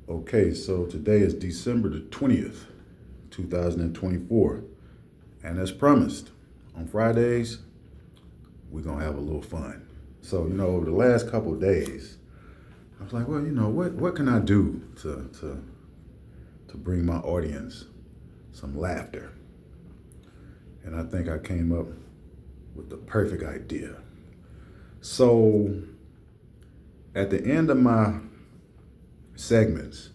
Okay, so today is December the 20th, 2024. And as promised, on Fridays, we're going to have a little fun. So, over the last couple of days, I was like, well, what can I do to bring my audience some laughter? And I think I came up with the perfect idea. So, at the end of my segments,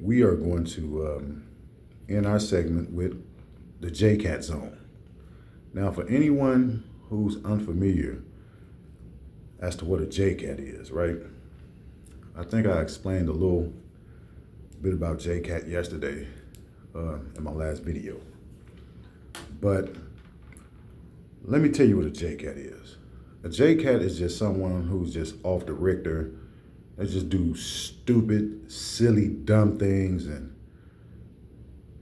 we are going to end our segment with the JCat Zone. Now, for anyone who's unfamiliar as to what a JCat is, right? I think I explained a little bit about JCat yesterday in my last video. But let me tell you what a JCat is. A JCat is just someone who's just off the Richter. They just do stupid, silly, dumb things, and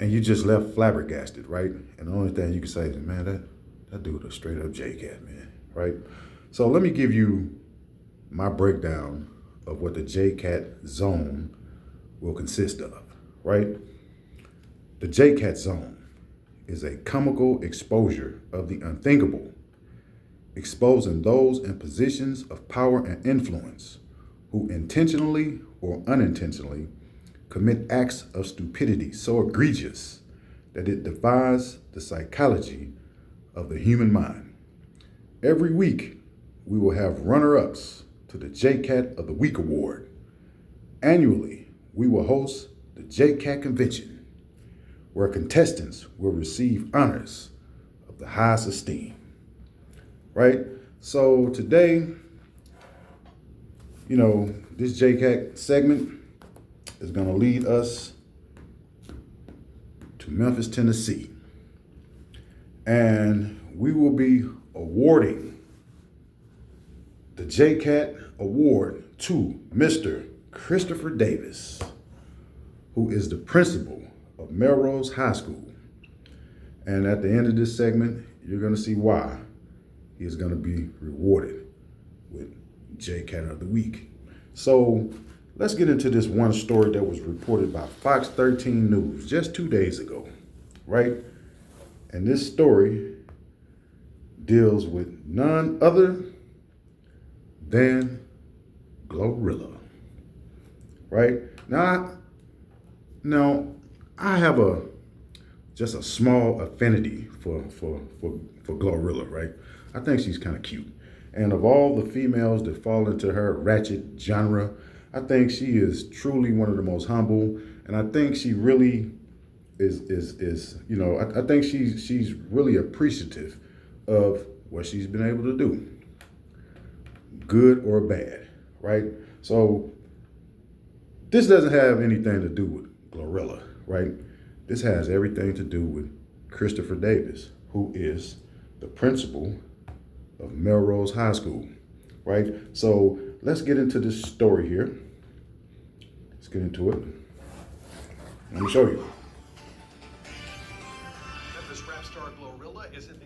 you just left flabbergasted, right? And the only thing you can say is, man, that dude a straight up JCat, man, right? So let me give you my breakdown of what the JCat Zone will consist of, right? The JCat Zone is a comical exposure of the unthinkable, exposing those in positions of power and influence who intentionally or unintentionally commit acts of stupidity so egregious that it defies the psychology of the human mind. Every week, we will have runner-ups to the JCat of the Week Award. Annually, we will host the JCat Convention, where contestants will receive honors of the highest esteem. Right? So today, this JCat segment is going to lead us to Memphis, Tennessee. And we will be awarding the JCat Award to Mr. Christopher Davis, who is the principal of Melrose High School. And at the end of this segment, you're going to see why he is going to be rewarded with JCat of the Week. So let's get into this one story that was reported by Fox 13 News just 2 days ago, right? And this story deals with none other than Glorrilla, right? Now I have just a small affinity for Glorrilla, right? I think she's kind of cute. And of all the females that fall into her ratchet genre, I think she is truly one of the most humble. And I think she really is I think she's really appreciative of what she's been able to do, good or bad, right? So this doesn't have anything to do with Glorrilla, right? This has everything to do with Christopher Davis, who is the principal of Melrose High School, right? So let's get into this story here. Let's get into it. Let me show you. Memphis rap star Glorrilla is in the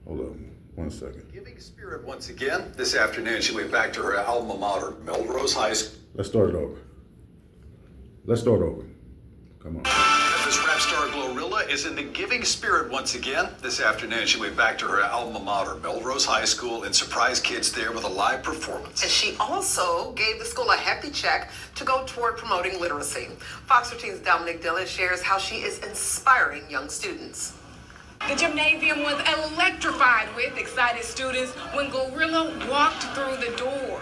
Hold on 1 second. giving spirit once again. This afternoon, she went back to her alma mater, Melrose High School. Let's start it over. Come on. Memphis rap star Glorrilla is in the giving spirit once again. This afternoon, she went back to her alma mater, Melrose High School, and surprised kids there with a live performance. And she also gave the school a hefty check to go toward promoting literacy. Fox 13's Dominic Dillon shares how she is inspiring young students. The gymnasium was electrified with excited students when Glorrilla walked through the door.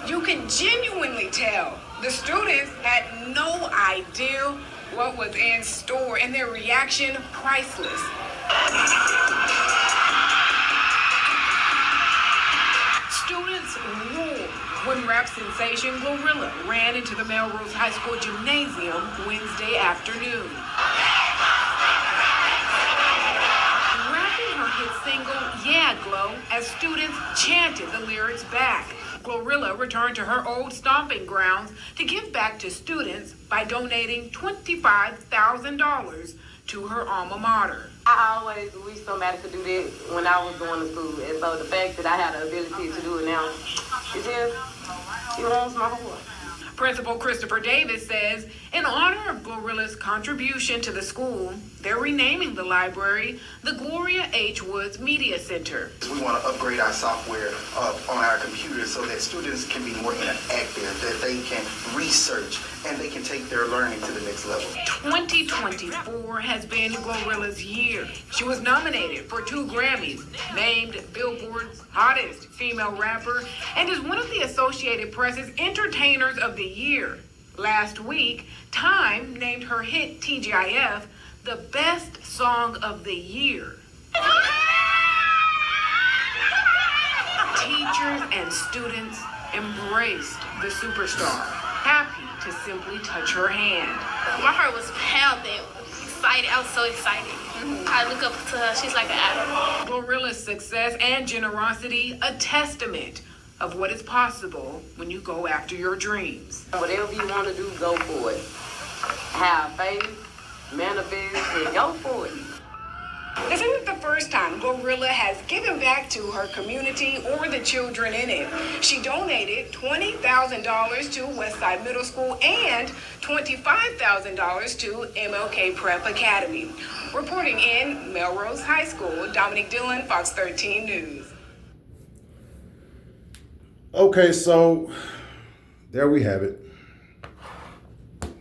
You can genuinely tell the students had no idea what was in store, and their reaction priceless. Students roared when rap sensation Glorrilla ran into the Melrose High School gymnasium Wednesday afternoon. Rapping her hit single, Yeah Glow, as students chanted the lyrics back. Glorrilla returned to her old stomping grounds to give back to students by donating $25,000 to her alma mater. I always wished somebody could do that when I was going to school. And so the fact that I have the ability to do it now, it warms my heart. Principal Christopher Davis says, in honor of Glorrilla's contribution to the school, they're renaming the library the Gloria H. Woods Media Center. We want to upgrade our software on our computers so that students can be more interactive, that they can research, and they can take their learning to the next level. 2024 has been Glorrilla's year. She was nominated for 2 Grammys, named Billboard's hottest female rapper, and is one of the Associated Press's Entertainers of the Year. Last week, Time named her hit TGIF the best song of the year. Teachers and students embraced the superstar, happy to simply touch her hand. My heart was pounding, excited. I was so excited. I look up to her. She's like an idol. Glorilla's success and generosity, a testament of what is possible when you go after your dreams. Whatever you want to do, go for it. Have faith, manifest, and go for it. This isn't the first time Glorrilla has given back to her community or the children in it. She donated $20,000 to Westside Middle School and $25,000 to MLK Prep Academy. Reporting in Melrose High School, Dominic Dillon, Fox 13 News. Okay, so there we have it.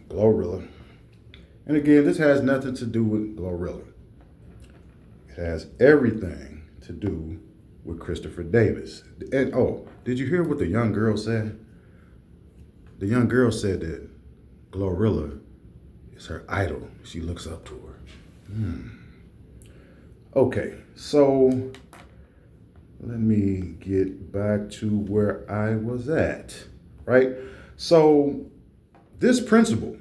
Glorrilla. And again, this has nothing to do with Glorrilla. It has everything to do with Christopher Davis. And did you hear what the young girl said? The young girl said that Glorrilla is her idol. She looks up to her. Okay, so let me get back to where I was at, right? So this principal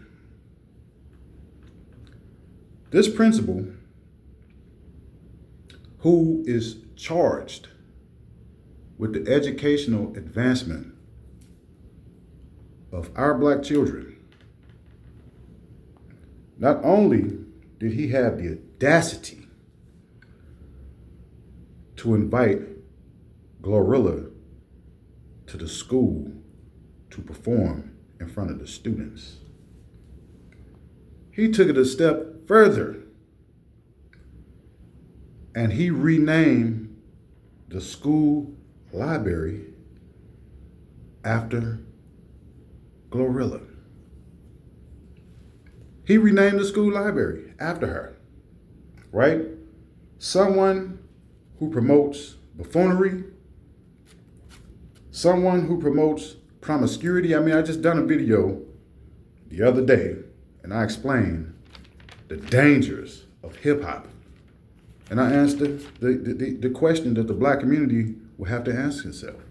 who is charged with the educational advancement of our black children, not only did he have the audacity to invite Glorrilla to the school to perform in front of the students, he took it a step further and he renamed the school library after Glorrilla. He renamed the school library after her, right? Someone who promotes buffoonery, someone who promotes promiscuity. I mean, I just done a video the other day and I explained the dangers of hip hop. And I answered the question that the black community will have to ask itself.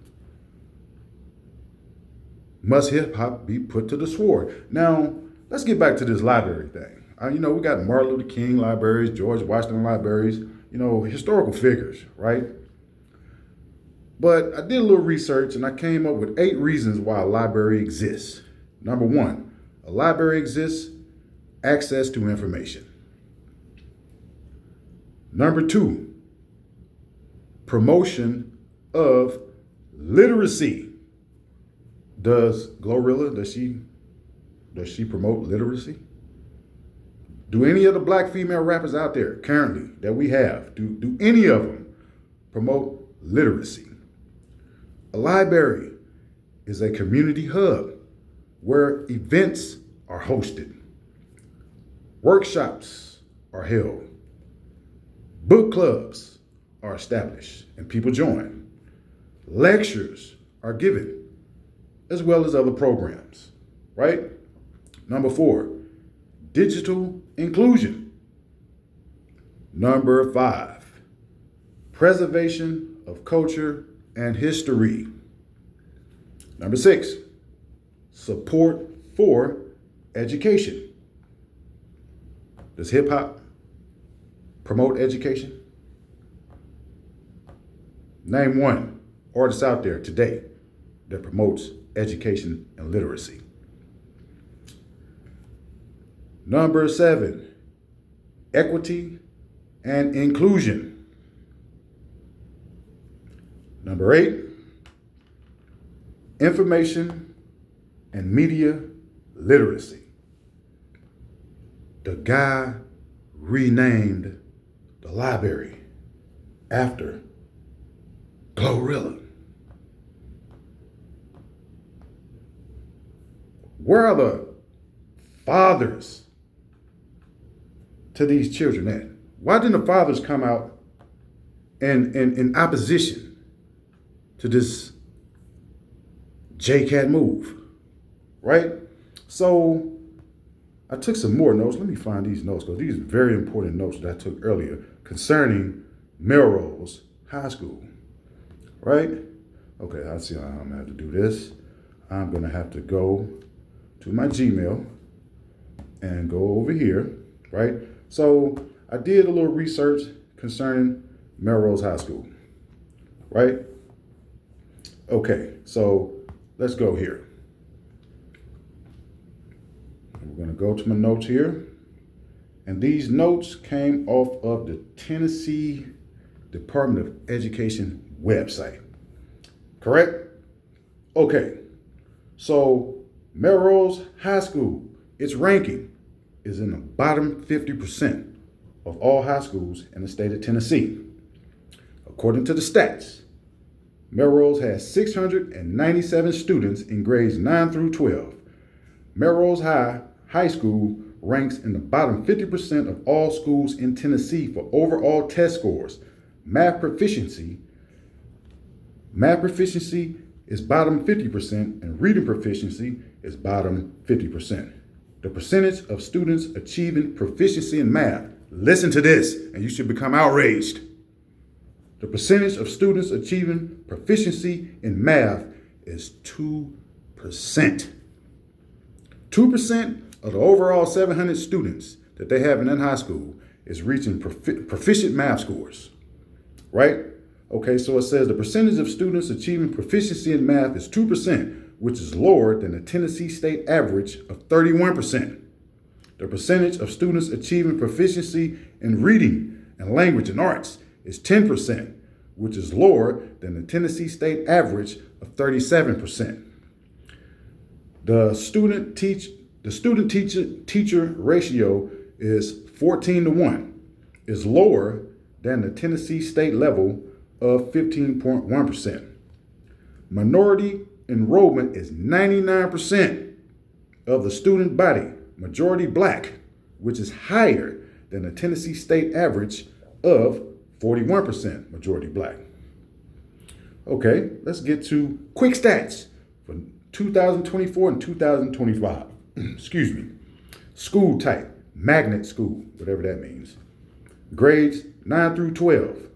Must hip hop be put to the sword? Now, let's get back to this library thing. We got Martin Luther King libraries, George Washington libraries, historical figures, right? But I did a little research and I came up with 8 reasons why a library exists. Number 1, a library exists, access to information. Number 2, promotion of literacy. Does Glorrilla, does she promote literacy? Do any of the black female rappers out there currently that we have, do any of them promote literacy? A library is a community hub where events are hosted, workshops are held, book clubs are established and people join, lectures are given, as well as other programs, right? Number 4, digital inclusion. Number 5, preservation of culture and history. Number 6, support for education. Does hip hop promote education? Name one artist out there today that promotes education and literacy. Number 7, equity and inclusion. Number 8, information and media literacy. The guy renamed the library after Glorrilla. Where are the fathers to these children at? Why didn't the fathers come out in opposition to this JCAT move? Right? So I took some more notes. Let me find these notes because these are very important notes that I took earlier concerning Melrose High School. Right? Okay, I see how I'm gonna have to do this. I'm gonna have to go to my Gmail and go over here, right? So I did a little research concerning Melrose High School, right? Okay, so let's go here. We're gonna go to my notes here. And these notes came off of the Tennessee Department of Education website, correct? Okay, so Melrose High School, its ranking is in the bottom 50% of all high schools in the state of Tennessee. According to the stats, Melrose has 697 students in grades 9 through 12. Melrose High School ranks in the bottom 50% of all schools in Tennessee for overall test scores. Math proficiency is bottom 50% and reading proficiency is bottom 50%. The percentage of students achieving proficiency in math, listen to this and you should become outraged. The percentage of students achieving proficiency in math is 2%. 2% of the overall 700 students that they have in that high school is reaching proficient math scores, right? Okay, so it says the percentage of students achieving proficiency in math is 2%, which is lower than the Tennessee state average of 31%. The percentage of students achieving proficiency in reading and language and arts is 10%, which is lower than the Tennessee state average of 37%. The student-teacher ratio is 14-1, is lower than the Tennessee state level of 15.1%. Minority enrollment is 99% of the student body, majority black, which is higher than the Tennessee state average of 41% majority black. Okay, let's get to quick stats for 2024 and 2025. Excuse me. School type, magnet school, whatever that means. Grades 9 through 12.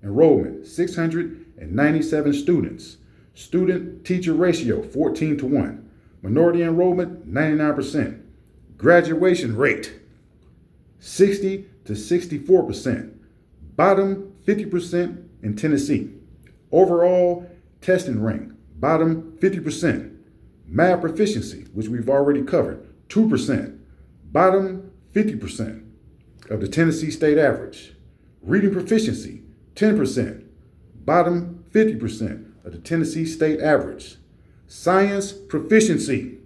Enrollment, 697 students. Student-teacher ratio, 14-1. Minority enrollment, 99%. Graduation rate, 60 to 64%. Bottom 50% in Tennessee. Overall testing rank, bottom 50%. Math proficiency, which we've already covered, 2%. Bottom 50% of the Tennessee state average. Reading proficiency, 10%. Bottom 50% of the Tennessee state average. Science proficiency,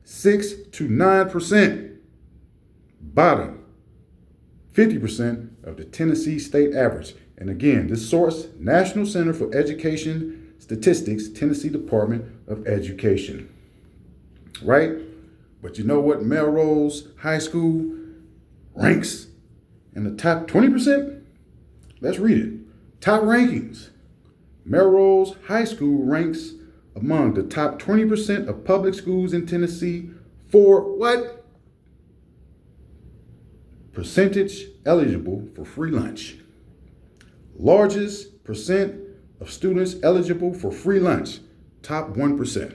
6 to 9%. Bottom 50% of the Tennessee state average. And again, this source, National Center for Education Statistics, Tennessee Department of Education. Right? But you know what Melrose High School ranks in the top 20%? Let's read it. Top rankings. Melrose High School ranks among the top 20% of public schools in Tennessee for what? Percentage eligible for free lunch. Largest percent of students eligible for free lunch, top 1%.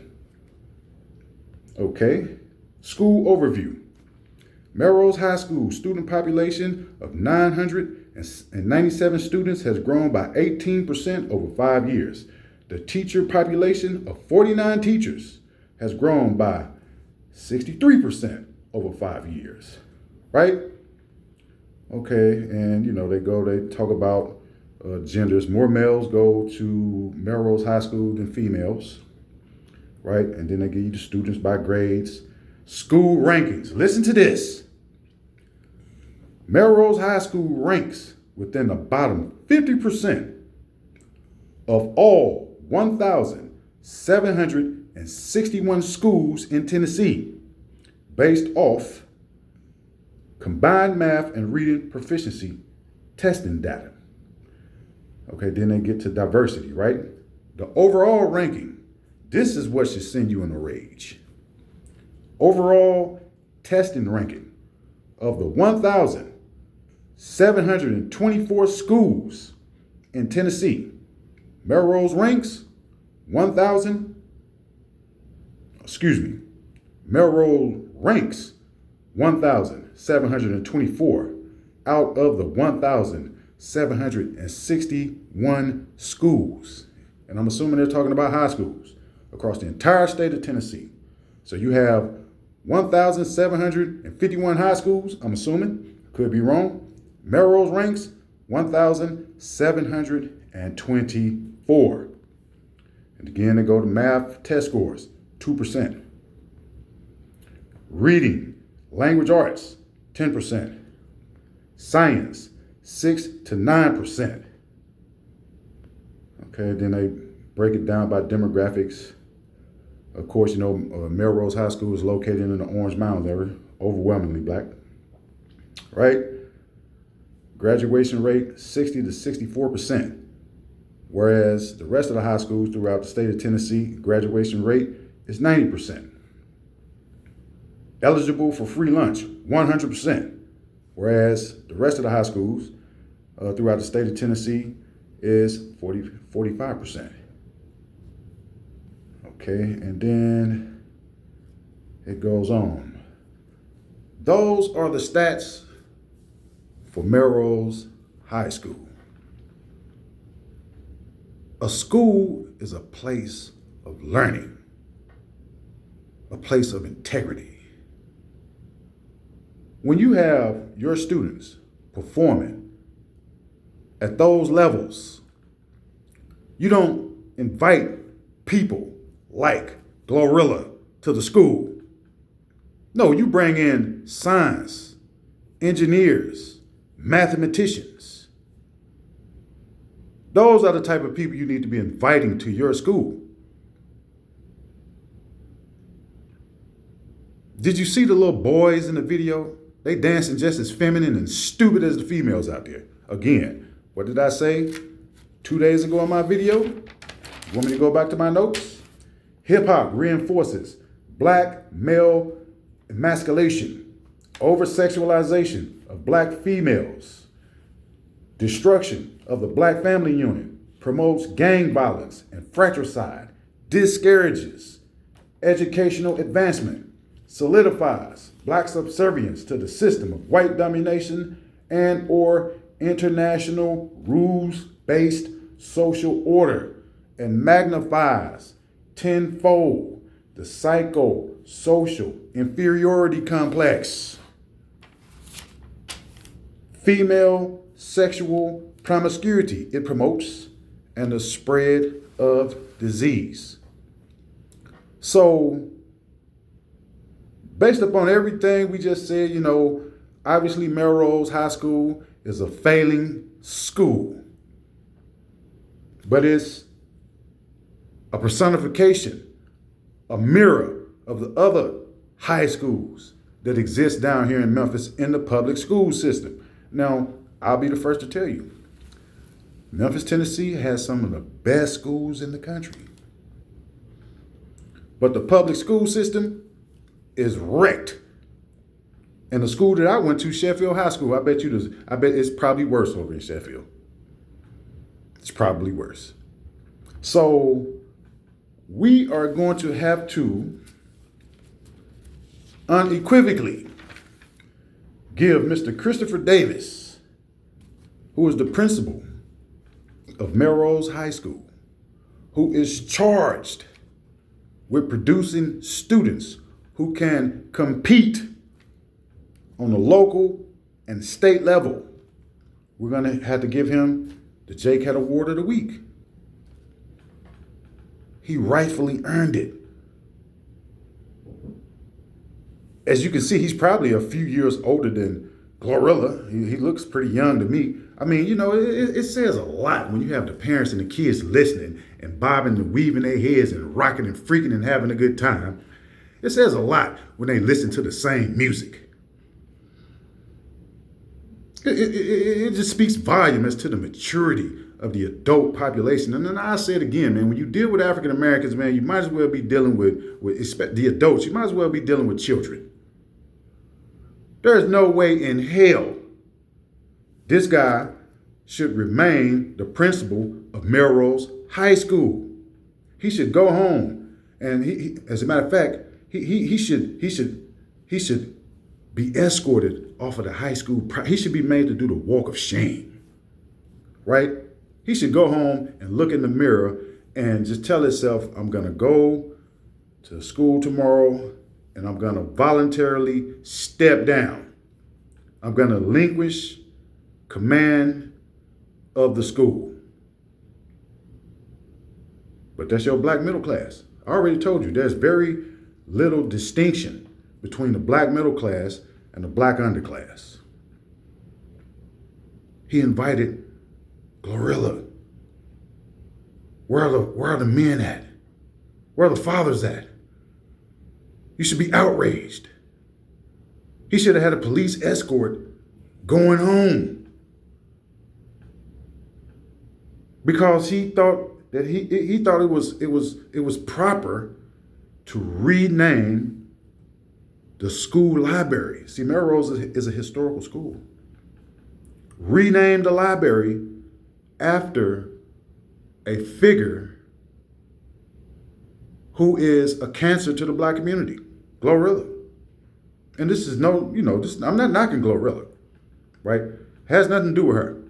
Okay, school overview. Melrose High School student population of 997 students has grown by 18% over 5 years. The teacher population of 49 teachers has grown by 63% over 5 years, right? Okay, and they talk about genders. More males go to Melrose High School than females. right? And then they give you the students by grades. School rankings. Listen to this. Melrose High School ranks within the bottom 50% of all 1,761 schools in Tennessee based off combined math and reading proficiency testing data. Okay, then they get to diversity, right? The overall ranking, this is what should send you in a rage. Overall testing ranking of the 1,724 schools in Tennessee. Melrose ranks Melrose ranks 1,724 out of the 1,761 schools. And I'm assuming they're talking about high schools across the entire state of Tennessee. So you have 1,751 high schools, I'm assuming, could be wrong. Melrose ranks 1,724. And again, they go to math test scores, 2%. Reading, language arts, 10%. Science, 6 to 9%. Okay, then they break it down by demographics. Of course, Melrose High School is located in the Orange Mountains area, overwhelmingly black, right? Graduation rate, 60 to 64%. Whereas the rest of the high schools throughout the state of Tennessee, graduation rate is 90%. Eligible for free lunch, 100%. Whereas the rest of the high schools throughout the state of Tennessee is 45%. Okay, and then it goes on. Those are the stats for Melrose High School. A school is a place of learning, a place of integrity. When you have your students performing at those levels, you don't invite people like Glorrilla to the school. No, you bring in science, engineers, mathematicians. Those are the type of people you need to be inviting to your school. Did you see the little boys in the video? They dancing just as feminine and stupid as the females out there. Again, what did I say 2 days ago in my video? You want me to go back to my notes? Hip hop reinforces black male emasculation, over-sexualization of black females, destruction of the black family unit, promotes gang violence and fratricide, discourages educational advancement, solidifies black subservience to the system of white domination and or international rules-based social order, and magnifies tenfold the psychosocial inferiority complex, female sexual promiscuity it promotes, and the spread of disease. So, based upon everything we just said, obviously Melrose High School is a failing school, but it's a personification, a mirror of the other high schools that exist down here in Memphis in the public school system. Now, I'll be the first to tell you, Memphis, Tennessee has some of the best schools in the country. But the public school system is wrecked. And the school that I went to, Sheffield High School, I bet it's probably worse over in Sheffield. It's probably worse. So we are going to have to unequivocally give Mr. Christopher Davis, who is the principal of Melrose High School, who is charged with producing students who can compete on the local and state level. We're going to have to give him the J-Cat Award of the Week. He rightfully earned it As you can see, he's probably a few years older than Glorrilla. He looks pretty young to me. I mean, you know, it says a lot when you have the parents and the kids listening and bobbing and weaving their heads and rocking and freaking and having a good time. It says a lot when they listen to the same music. It just speaks volume as to the maturity of the adult population. And then I say it again, man, when you deal with African Americans, man, you might as well be dealing with the adults. You might as well be dealing with children. There's no way in hell this guy should remain the principal of Melrose High School. He should go home, and he as a matter of fact, he should be escorted off of the high school. He should be made to do the walk of shame, right? He should go home and look in the mirror and just tell himself, I'm gonna go to school tomorrow and I'm gonna voluntarily step down. I'm gonna relinquish command of the school. But that's your black middle class. I already told you there's very little distinction between the black middle class and the black underclass. He invited Glorrilla. Where are the men at? Where are the fathers at? You should be outraged. He should have had a police escort going home because he thought that he thought it was proper to rename the school library. See, Melrose is a historical school. Rename the library after a figure who is a cancer to the black community, Glorrilla. And this is I'm not knocking Glorrilla, right? Has nothing to do with her.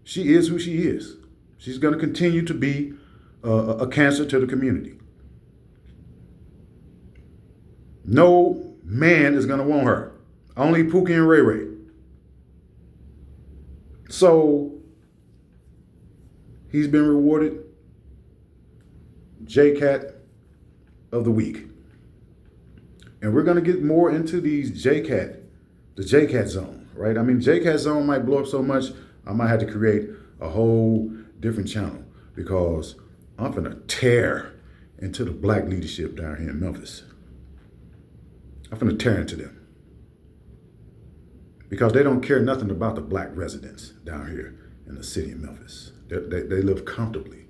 She is who she is. She's going to continue to be a cancer to the community. No man is going to want her. Only Pookie and Ray Ray. So he's been rewarded JCat of the week. And we're going to get more into the JCat zone, right? I mean, JCat zone might blow up so much, I might have to create a whole different channel because I'm going to tear into the black leadership down here in Memphis. I'm going to tear into them because they don't care nothing about the black residents down here in the city of Memphis. They live comfortably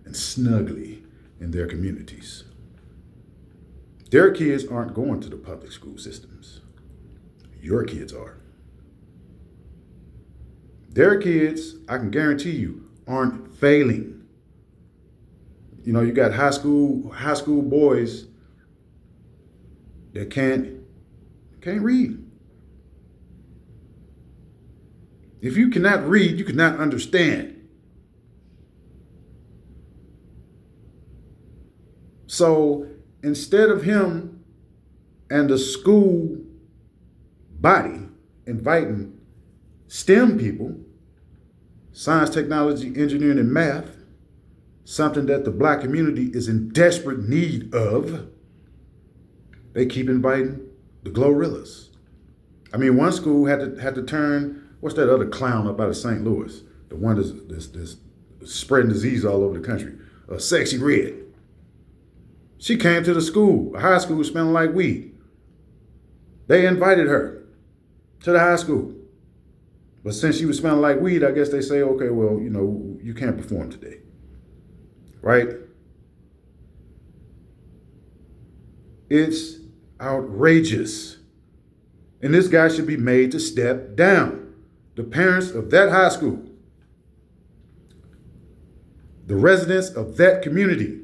and snugly in their communities. Their kids aren't going to the public school systems. Your kids are. Their kids, I can guarantee you, aren't failing. You know, you got high school boys that can't read. If you cannot read, you cannot understand. So instead of him and the school body inviting STEM people, science, technology, engineering, and math, something that the black community is in desperate need of, they keep inviting the Glorrillas. I mean, one school had to turn, what's that other clown up out of St. Louis? The one that's spreading disease all over the country. Sexy Red. She came to the school, a high school smelling like weed. They invited her to the high school. But since she was smelling like weed, I guess they say, okay, well, you know, you can't perform today. Right? It's outrageous. And this guy should be made to step down. The parents of that high school, the residents of that community,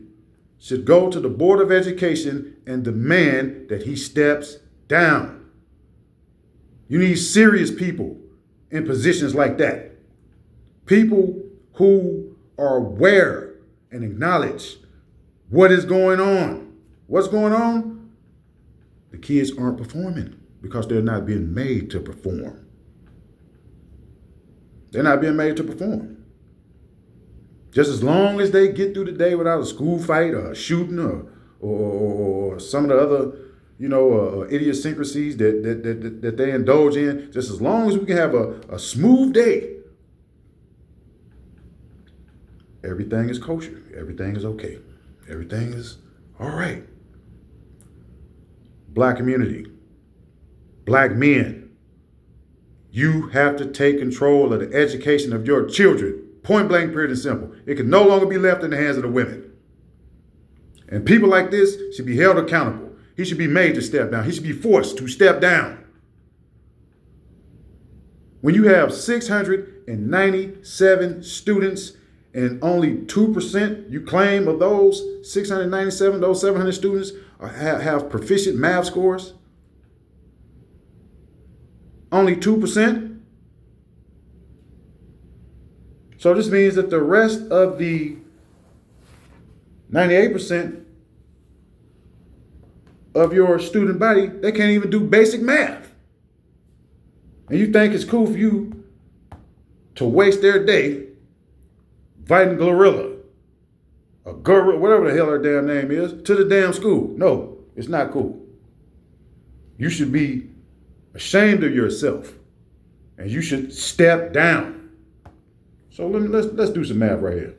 should go to the Board of Education and demand that he steps down. You need serious people in positions like that. People who are aware and acknowledge what is going on. What's going on? The kids aren't performing because they're not being made to perform. They're not being made to perform. Just as long as they get through the day without a school fight or a shooting or some of the other idiosyncrasies that they indulge in, just as long as we can have a smooth day, everything is kosher. Everything is okay. Everything is all right. Black community, black men, you have to take control of the education of your children. Point blank, period, and simple. It can no longer be left in the hands of the women. And people like this should be held accountable. He should be made to step down. He should be forced to step down. When you have 697 students and only 2% you claim of those 697, those 700 students have proficient math scores, only 2%. So this means that the rest of the 98% of your student body, they can't even do basic math. And you think it's cool for you to waste their day inviting Glorrilla, or Glorrilla, whatever the hell her damn name is, to the damn school. No, it's not cool. You should be ashamed of yourself, and you should step down. So let's do some math right here.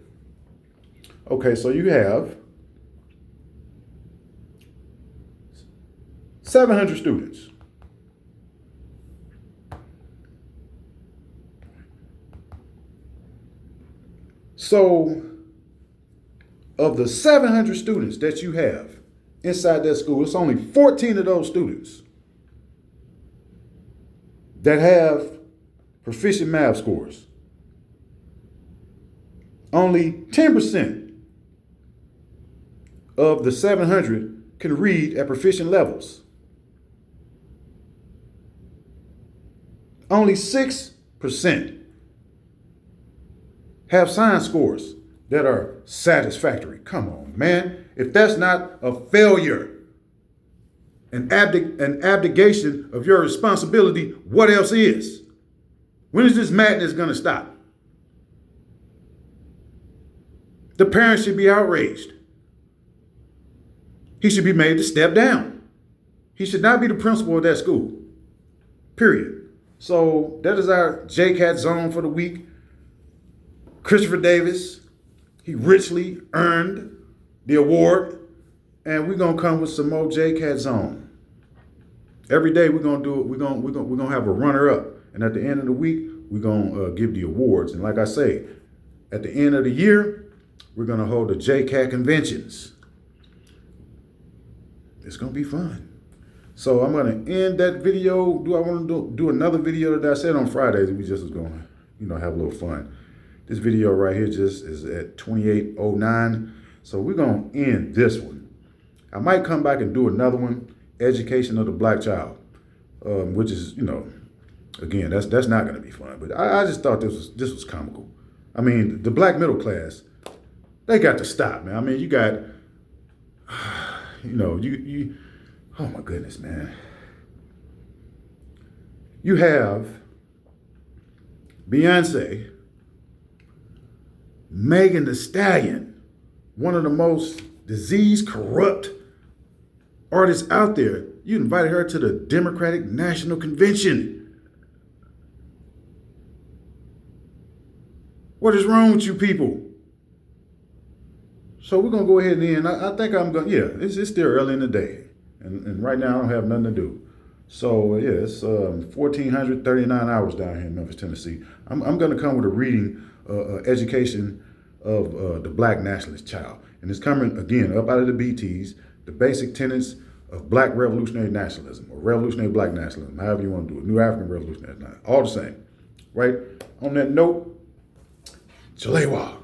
Okay, so you have 700 students. So of the 700 students that you have inside that school, it's only 14 of those students that have proficient math scores. Only 10% of the 700 can read at proficient levels. Only 6% have science scores that are satisfactory. Come on, man. If that's not a failure, an abdication of your responsibility, what else is? When is this madness going to stop? The parents should be outraged. He should be made to step down. He should not be the principal of that school. Period. So that is our JCAT zone for the week. Christopher Davis, he richly earned the award, and we're gonna come with some more JCAT zone. Every day we're gonna do it. We're gonna have a runner-up, and at the end of the week we're gonna give the awards. And like I say, at the end of the year, we're going to hold the JCAT conventions. It's going to be fun. So I'm going to end that video. Do I want to do another video that I said on Fridays? We just was going to, have a little fun. This video right here just is at 28:09. So we're going to end this one. I might come back and do another one, Education of the Black Child, which is, again, that's not going to be fun. But I just thought this was comical. I mean, the black middle class, they got to stop, man. I mean, you got, oh my goodness, man. You have Beyonce, Megan Thee Stallion, one of the most diseased, corrupt artists out there. You invited her to the Democratic National Convention. What is wrong with you people? So we're going to go ahead and end. I think I'm going, it's still early in the day. And right now I don't have nothing to do. So it's 1,439 hours down here in Memphis, Tennessee. I'm going to come with a reading, education of the Black Nationalist Child. And it's coming, again, up out of the BTs, the basic tenets of Black Revolutionary Nationalism, or Revolutionary Black Nationalism, however you want to do it, New African Revolutionary Nationalism, all the same. Right? On that note, Shalewa.